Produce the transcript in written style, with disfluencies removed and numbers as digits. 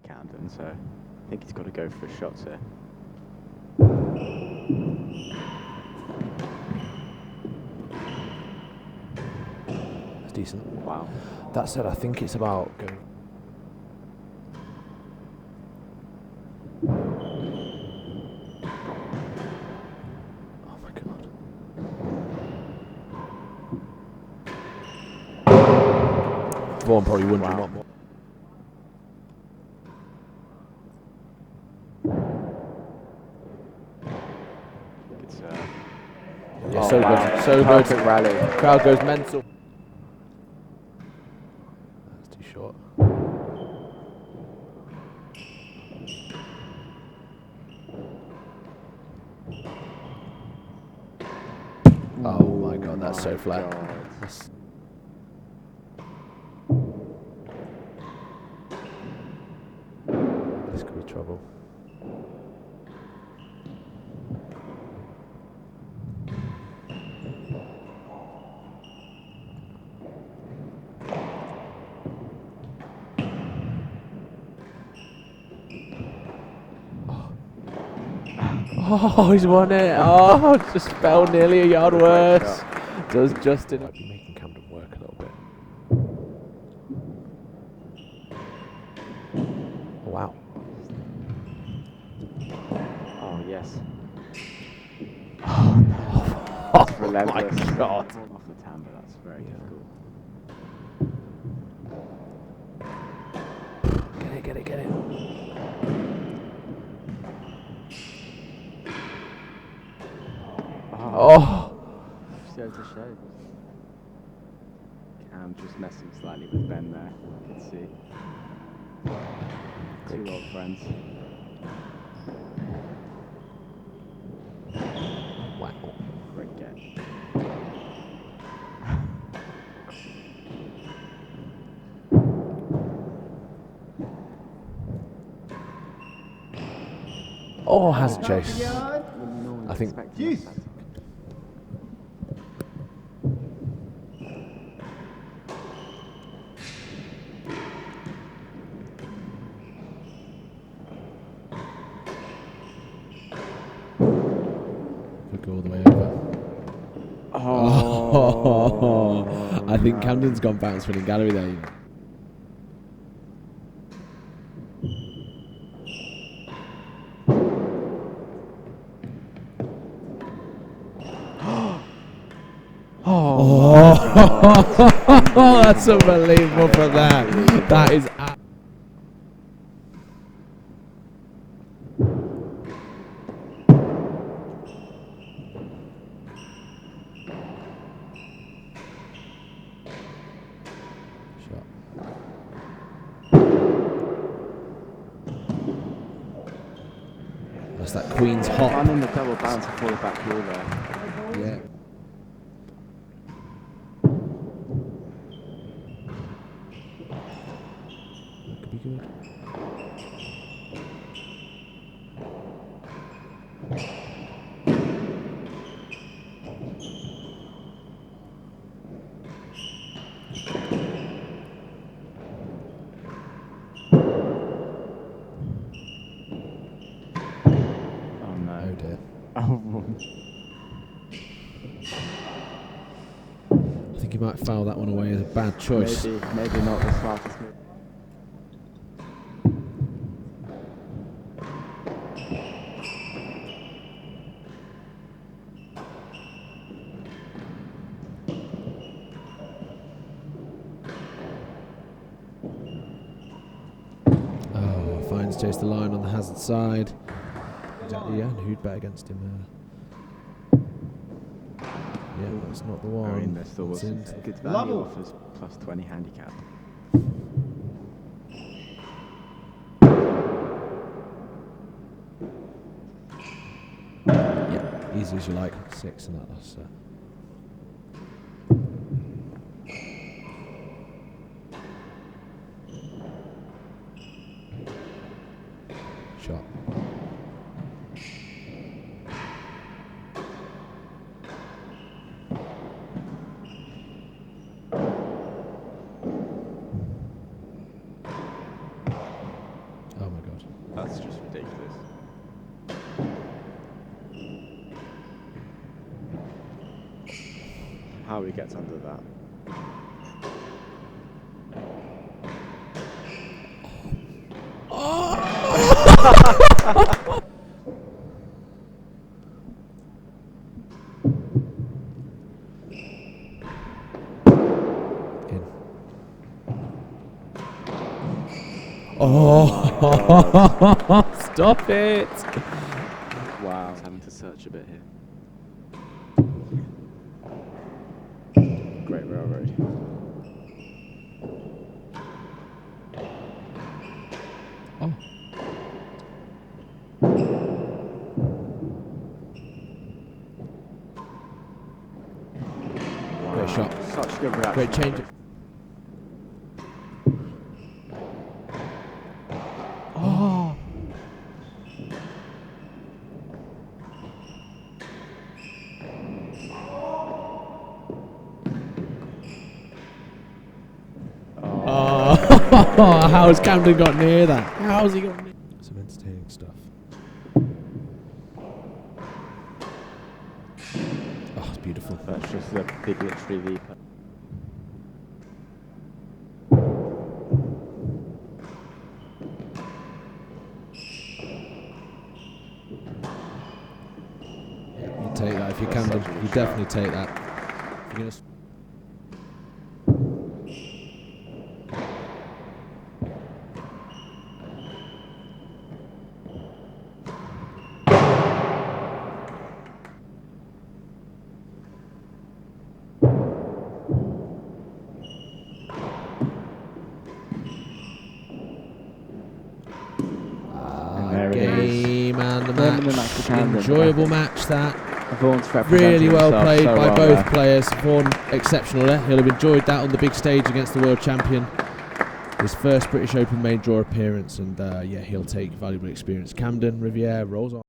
Camden, so I think he's got to go for shots here. That's decent. Wow. That said, I think it's about going. Oh my god. Vaughan probably wouldn't want more. It's Yeah, so good. So perfect good. rally. Crowd goes mental. That's too short. Oh my god, that's so flat. That's this could be trouble. Oh, he's won it. Oh, it just fell nearly a yard worse. Does Justin making Camden work a little bit. Oh, wow. Oh, yes. Oh, no. That's relentless. My God. Off the timber, that's very difficult. Get it, get it. Oh. Show to show. Cam just messing slightly with Ben there, you can see. Two old friends. Wow. Great game. Oh, has a chase. I think. Could go all the way over. Oh, I think Camden's gone bounce winning gallery there. Oh, that's unbelievable for that. That is. That's that Queen's hop. Fun in the double bounce and fall back heel there. Yeah. That could be good. Oh dear. Oh. I think he might foul that one away as a bad choice. Maybe not the smartest move. Oh, finds chase the line on the hazard side. Exactly, yeah, and who'd bet against him there? Yeah, that's not the one. I mean, there still was in. good value offers, plus 20 handicap. Yeah, easy as you like. 6 in that last set. Shot. That's just ridiculous. How he gets under that. Oh, stop it! Wow, he's having to search a bit here. Great railroad. Oh. Wow. Great shot. Such good reaction. Great change. Oh. Oh, how's Camden got near that? How's he got near? Some entertaining stuff. Oh, it's beautiful. That's just a big literary leap. You take that if you Camden. You definitely take that. If you're gonna game and the match. Enjoyable match that. Vaughan's Really well himself played so by well both there. players. Vaughan exceptional there. He'll have enjoyed that on the big stage against the world champion. His first British Open main draw appearance, and yeah, he'll take valuable experience. Camden, Riviere rolls on.